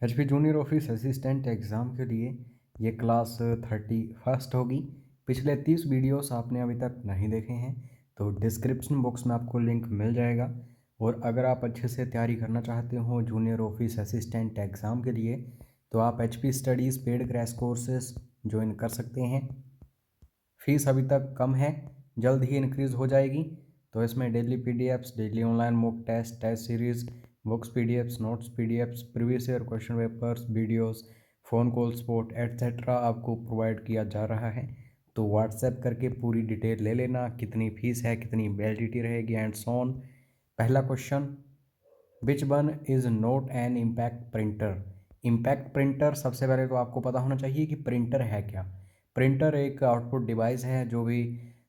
HP junior office assistant exam के लिए ये क्लास 31 होगी। पिछले 30 वीडियोस आपने अभी तक नहीं देखे हैं तो डिस्क्रिप्शन बॉक्स में आपको लिंक मिल जाएगा। और अगर आप अच्छे से तैयारी करना चाहते हो जूनियर ऑफिस असिस्टेंट एग्ज़ाम के लिए तो आप HP studies paid crash courses join कर सकते हैं। फीस अभी तक कम है, जल्द ही इंक्रीज़ हो जाएगी। तो इसमें daily PDFs, daily online mock test, test series, books PDFs, notes PDFs, previous year question papers, videos, phone call support etcetera आपको प्रोवाइड किया जा रहा है। तो व्हाट्सएप करके पूरी डिटेल ले लेना, कितनी फ़ीस है, कितनी वैलिडिटी रहेगी एंड सो ऑन। पहला question, which one is not an impact printer. Impact printer सबसे पहले तो आपको पता होना चाहिए कि प्रिंटर है क्या। प्रिंटर एक आउटपुट डिवाइस है, जो भी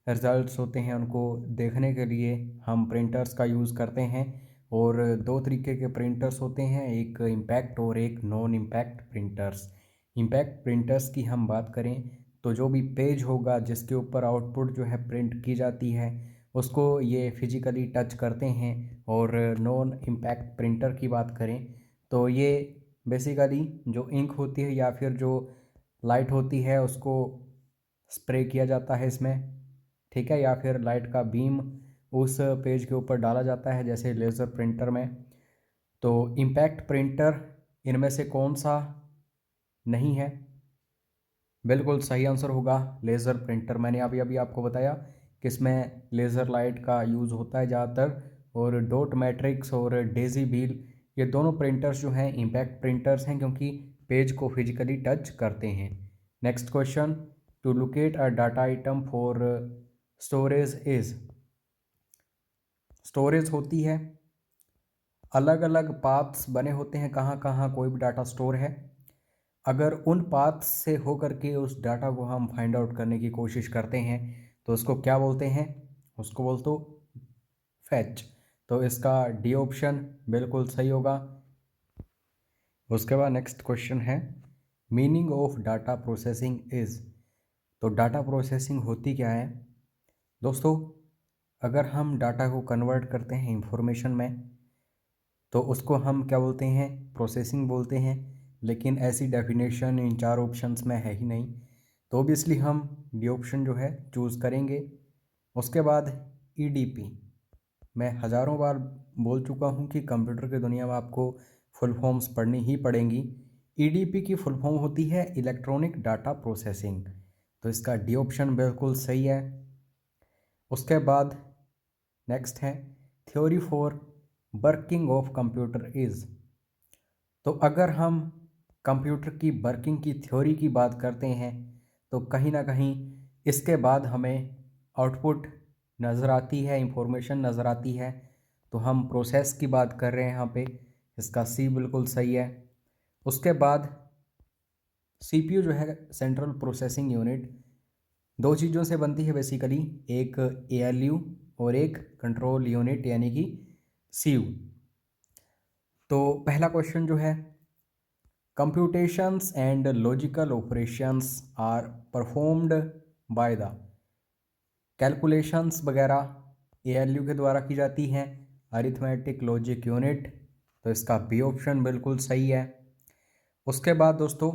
रिजल्ट्स होते हैं उनको देखने के लिए हम प्रिंटर्स का यूज़ करते हैं। और दो तरीके के प्रिंटर्स होते हैं, एक इम्पैक्ट और एक non impact printers. Impact printers की हम बात करें तो जो भी पेज होगा जिसके ऊपर आउटपुट जो है प्रिंट की जाती है उसको ये फिजिकली टच करते हैं। और नॉन इम्पैक्ट प्रिंटर की बात करें तो ये बेसिकली जो इंक होती है या फिर जो लाइट होती है उसको स्प्रे किया जाता है इसमें, ठीक है, या फिर लाइट का बीम उस पेज के ऊपर डाला जाता है जैसे लेज़र प्रिंटर में। तो इम्पैक्ट प्रिंटर इनमें से कौन सा नहीं है? बिल्कुल सही आंसर होगा लेज़र प्रिंटर। मैंने अभी अभी आपको बताया कि इसमें लेज़र लाइट का यूज़ होता है ज़्यादातर। और डॉट मैट्रिक्स और डेजी व्हील ये दोनों प्रिंटर्स जो हैं इम्पैक्ट प्रिंटर्स हैं क्योंकि पेज को फिजिकली टच करते हैं। Next question, to locate a data item for storage is. Storage होती है, अलग अलग पाथ्स बने होते हैं कहाँ कहाँ कोई भी डाटा स्टोर है। अगर उन पाथ से हो करके उस डाटा को हम फाइंड आउट करने की कोशिश करते हैं तो उसको क्या बोलते हैं? उसको बोल तो फैच। तो इसका डी ऑप्शन बिल्कुल सही होगा। उसके बाद नेक्स्ट क्वेश्चन है, meaning of data processing is. तो डाटा प्रोसेसिंग होती क्या है दोस्तों? अगर हम डाटा को कन्वर्ट करते हैं इंफॉर्मेशन में तो उसको हम क्या बोलते हैं? प्रोसेसिंग बोलते हैं। लेकिन ऐसी डेफिनेशन इन चार ऑप्शंस में है ही नहीं, तो ऑब्वियसली हम डी ऑप्शन जो है चूज़ करेंगे। उसके बाद ईडीपी, मैं हज़ारों बार बोल चुका हूँ कि कंप्यूटर की दुनिया में आपको फुल फॉर्म्स पढ़नी ही पड़ेंगी। ईडीपी की फुल फॉर्म होती है इलेक्ट्रॉनिक डाटा प्रोसेसिंग। तो इसका डी ऑप्शन बिल्कुल सही है। उसके बाद नेक्स्ट है, theory for working of computer is. तो अगर हम कंप्यूटर की वर्किंग की थ्योरी की बात करते हैं तो कहीं ना कहीं इसके बाद हमें आउटपुट नज़र आती है, इंफॉर्मेशन नज़र आती है। तो हम प्रोसेस की बात कर रहे हैं यहाँ पे, इसका सी बिल्कुल सही है। उसके बाद सीपीयू जो है सेंट्रल प्रोसेसिंग यूनिट, दो चीज़ों से बनती है बेसिकली, एक एएलयू और एक कंट्रोल यूनिट यानी कि सीयू। तो पहला क्वेश्चन जो है, computations and logical operations are performed by the, calculations वगैरह एएलयू के द्वारा की जाती हैं, अरिथमेटिक लॉजिक यूनिट। तो इसका बी ऑप्शन बिल्कुल सही है। उसके बाद दोस्तों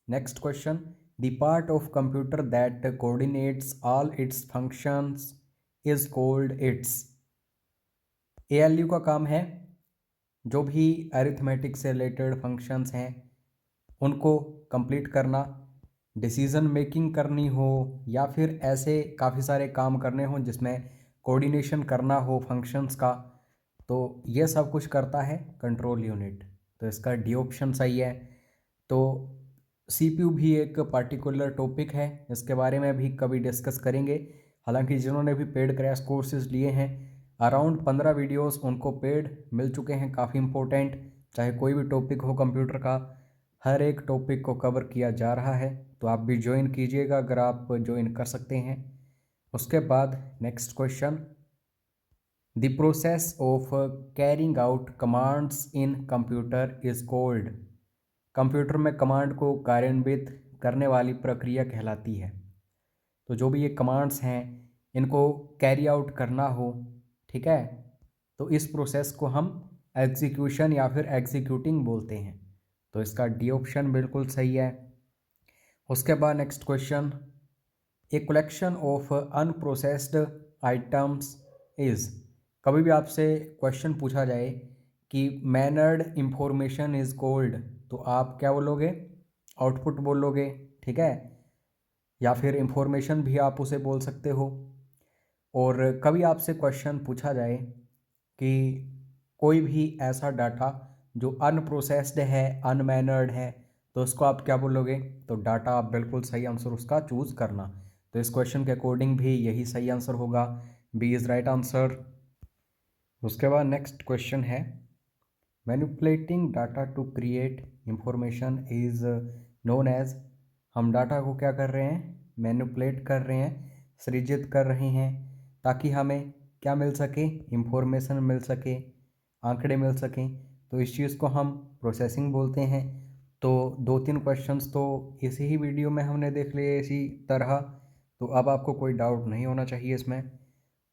next question, the part of computer that coordinates all it's functions is called its. ALU का काम है जो भी अरिथमेटिक से रिलेटेड फंक्शंस हैं उनको कंप्लीट करना, डिसीज़न मेकिंग करनी हो या फिर ऐसे काफ़ी सारे काम करने हों जिसमें कोऑर्डिनेशन करना हो फंक्शंस का, तो ये सब कुछ करता है कंट्रोल यूनिट। तो इसका डी ऑप्शन सही है। तो सीपीयू भी एक पार्टिकुलर टॉपिक है, इसके बारे में भी कभी डिस्कस करेंगे। हालांकि जिन्होंने भी पेड क्रैश कोर्सेज लिए हैं अराउंड 15 वीडियोस उनको पेड मिल चुके हैं, काफ़ी इंपॉर्टेंट। चाहे कोई भी टॉपिक हो कंप्यूटर का, हर एक टॉपिक को कवर किया जा रहा है। तो आप भी ज्वाइन कीजिएगा अगर आप ज्वाइन कर सकते हैं। उसके बाद next question, the process of carrying out commands in computer is called. Computer में कमांड को कार्यान्वित करने वाली प्रक्रिया कहलाती है। तो जो भी ये कमांड्स हैं इनको कैरी आउट करना हो, ठीक है, तो इस प्रोसेस को हम एग्जीक्यूशन या फिर एग्जीक्यूटिंग बोलते हैं। तो इसका डी ऑप्शन बिल्कुल सही है। उसके बाद next question, a collection of unprocessed items is. कभी भी आपसे क्वेश्चन पूछा जाए कि मैनर्ड इंफॉर्मेशन इज कॉल्ड, तो आप क्या बोलोगे? आउटपुट बोलोगे, ठीक है, या फिर इंफॉर्मेशन भी आप उसे बोल सकते हो। और कभी आपसे क्वेश्चन पूछा जाए कि कोई भी ऐसा डाटा जो अनप्रोसेस्ड है, अनमैनर्ड है, तो उसको आप क्या बोलोगे? तो डाटा, आप बिल्कुल सही आंसर उसका चूज़ करना। तो इस क्वेश्चन के अकॉर्डिंग भी यही सही आंसर होगा, बी इज़ राइट आंसर। उसके बाद नेक्स्ट क्वेश्चन है, manipulating data to create information is known as. हम डाटा को क्या कर रहे हैं? मैनिपुलेट कर रहे हैं, सृजित कर रहे हैं, ताकि हमें क्या मिल सके? इंफॉर्मेशन मिल सके, आंकड़े मिल सकें। तो इस चीज़ को हम प्रोसेसिंग बोलते हैं। तो 2-3 क्वेश्चंस तो इसी ही वीडियो में हमने देख लिए इसी तरह, तो अब आपको कोई डाउट नहीं होना चाहिए इसमें।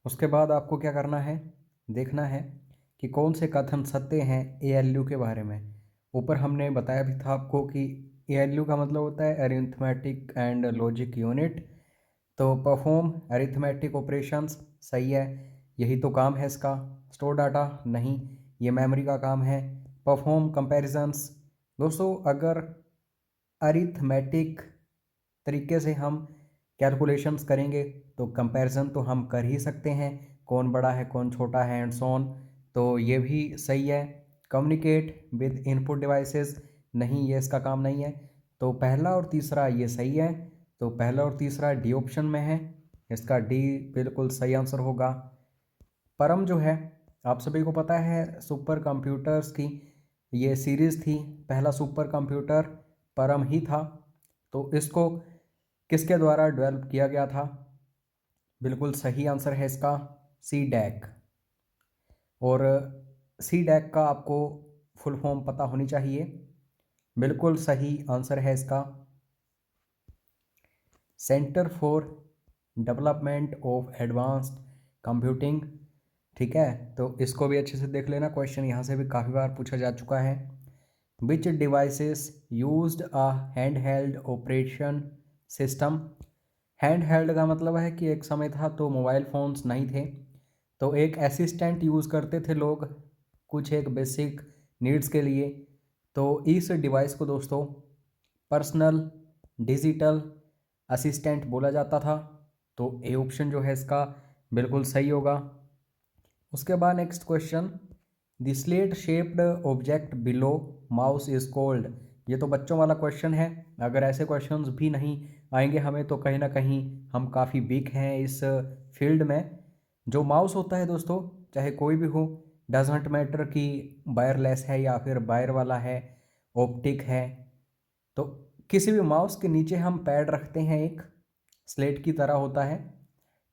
उसके बाद आपको क्या करना है? देखना है कि कौन से कथन सत्य हैं एएलयू के बारे में। ऊपर हमने बताया भी था आपको कि एएलयू का मतलब होता है अरिथमेटिक एंड लॉजिक यूनिट। तो परफॉर्म अरिथमेटिक ऑपरेशंस, सही है, यही तो काम है इसका। स्टोर डाटा, नहीं, ये मेमोरी का काम है। परफॉर्म कंपैरिजंस, दोस्तों अगर अरिथमेटिक तरीके से हम कैलकुलेशंस करेंगे तो कंपैरिजन तो हम कर ही सकते हैं, कौन बड़ा है कौन छोटा है एंड सो ऑन, तो ये भी सही है। कम्युनिकेट विद इनपुट डिवाइसेस, नहीं, ये इसका काम नहीं है। तो पहला और तीसरा ये सही है, तो पहला और तीसरा डी ऑप्शन में है, इसका डी बिल्कुल सही आंसर होगा। परम जो है, आप सभी को पता है सुपर कंप्यूटर्स की ये सीरीज़ थी, पहला सुपर कंप्यूटर परम ही था। तो इसको किसके द्वारा डेवलप किया गया था? बिल्कुल सही आंसर है इसका सी डैक। और सी डैक का आपको फुल फॉर्म पता होनी चाहिए, बिल्कुल सही आंसर है इसका centre for development of advanced computing, ठीक है। तो इसको भी अच्छे से देख लेना, क्वेश्चन यहाँ से भी काफ़ी बार पूछा जा चुका है। Which devices used a hand held operation system. Hand held का मतलब है कि एक समय था तो मोबाइल फ़ोन्स नहीं थे, तो एक असिस्टेंट यूज़ करते थे लोग कुछ एक बेसिक नीड्स के लिए। तो इस डिवाइस को दोस्तों पर्सनल डिजिटल असिस्टेंट बोला जाता था। तो ए ऑप्शन जो है इसका बिल्कुल सही होगा। उसके बाद next question, the slate shaped object below mouse is called. ये तो बच्चों वाला क्वेश्चन है, अगर ऐसे क्वेश्चंस भी नहीं आएंगे हमें तो कहीं ना कहीं हम काफ़ी वीक हैं इस फील्ड में। जो माउस होता है दोस्तों, चाहे कोई भी हो, डजेंट मैटर कि वायरलेस है या फिर वायर वाला है, ऑप्टिक है, तो किसी भी माउस के नीचे हम पैड रखते हैं, एक स्लेट की तरह होता है।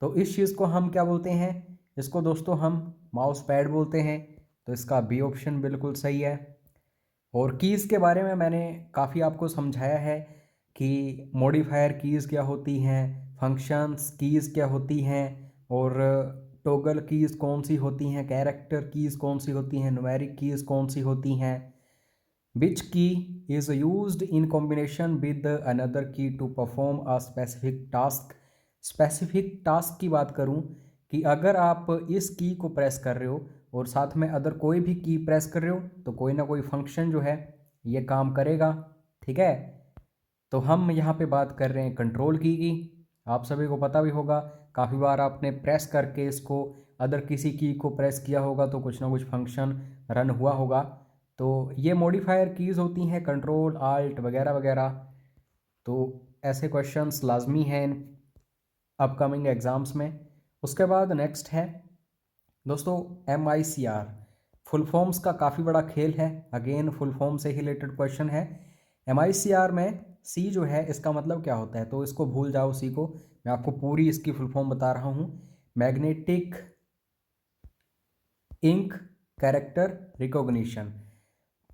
तो इस चीज़ को हम क्या बोलते हैं? इसको दोस्तों हम माउस पैड बोलते हैं। तो इसका बी ऑप्शन बिल्कुल सही है। और कीज़ के बारे में मैंने काफ़ी आपको समझाया है कि मॉडिफायर कीज़ क्या होती हैं, फंक्शंस कीज़ क्या होती हैं, और टॉगल कीज़ कौन सी होती हैं, कैरेक्टर कीज़ कौन सी होती हैं, न्यूमेरिक कीज़ कौन सी होती हैं, which key is used in combination with another key to perform a specific task. Specific task की बात करूं कि अगर आप इस की को प्रेस कर रहे हो और साथ में अदर कोई भी की प्रेस कर रहे हो तो कोई ना कोई फंक्शन जो है ये काम करेगा, ठीक है। तो हम यहाँ पे बात कर रहे हैं कंट्रोल की। आप सभी को पता भी होगा, काफ़ी बार आपने प्रेस करके इसको अदर किसी की को प्रेस किया होगा तो कुछ ना कुछ फंक्शन रन हुआ होगा। तो ये मॉडिफायर कीज़ होती हैं, कंट्रोल आल्ट वगैरह वगैरह। तो ऐसे क्वेश्चंस लाजमी हैं इन अपकमिंग एग्ज़ाम्स में। उसके बाद नेक्स्ट है दोस्तों MICR। फुल फॉर्म्स का काफ़ी बड़ा खेल है, अगेन फुल फॉर्म से ही रिलेटेड क्वेश्चन है। MICR में सी जो है इसका मतलब क्या होता है, तो इसको भूल जाओ सी को, मैं आपको पूरी इसकी फुल फॉर्म बता रहा हूँ। Magnetic ink character recognition.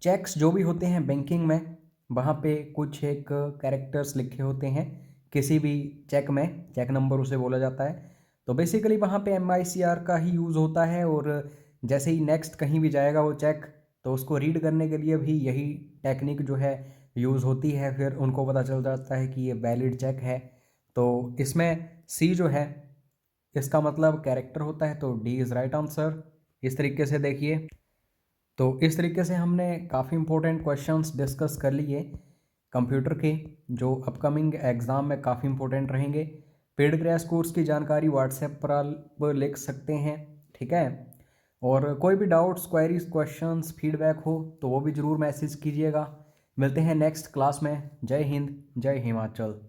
Cheques जो भी होते हैं बैंकिंग में, वहाँ पे कुछ एक कैरेक्टर्स लिखे होते हैं किसी भी चेक में, चेक नंबर उसे बोला जाता है। तो बेसिकली वहाँ पे MICR का ही यूज़ होता है, और जैसे ही नेक्स्ट कहीं भी जाएगा वो चेक तो उसको रीड करने के लिए भी यही टेक्निक जो है यूज़ होती है, फिर उनको पता चल जाता है कि ये वैलिड चेक है। तो इसमें सी जो है इसका मतलब कैरेक्टर होता है, तो डी इज़ राइट आंसर। इस तरीके से देखिए, तो इस तरीके से हमने काफ़ी इंपॉर्टेंट क्वेश्चंस डिस्कस कर लिए कंप्यूटर के, जो अपकमिंग एग्ज़ाम में काफ़ी इंपॉर्टेंट रहेंगे। पेड क्रैश कोर्स की जानकारी व्हाट्सएप पर आप लिख सकते हैं, ठीक है। और कोई भी डाउट्स, क्वेरीज, क्वेश्चंस, फीडबैक हो तो वो भी ज़रूर मैसेज कीजिएगा। मिलते हैं नेक्स्ट क्लास में। जय हिंद, जय हिमाचल।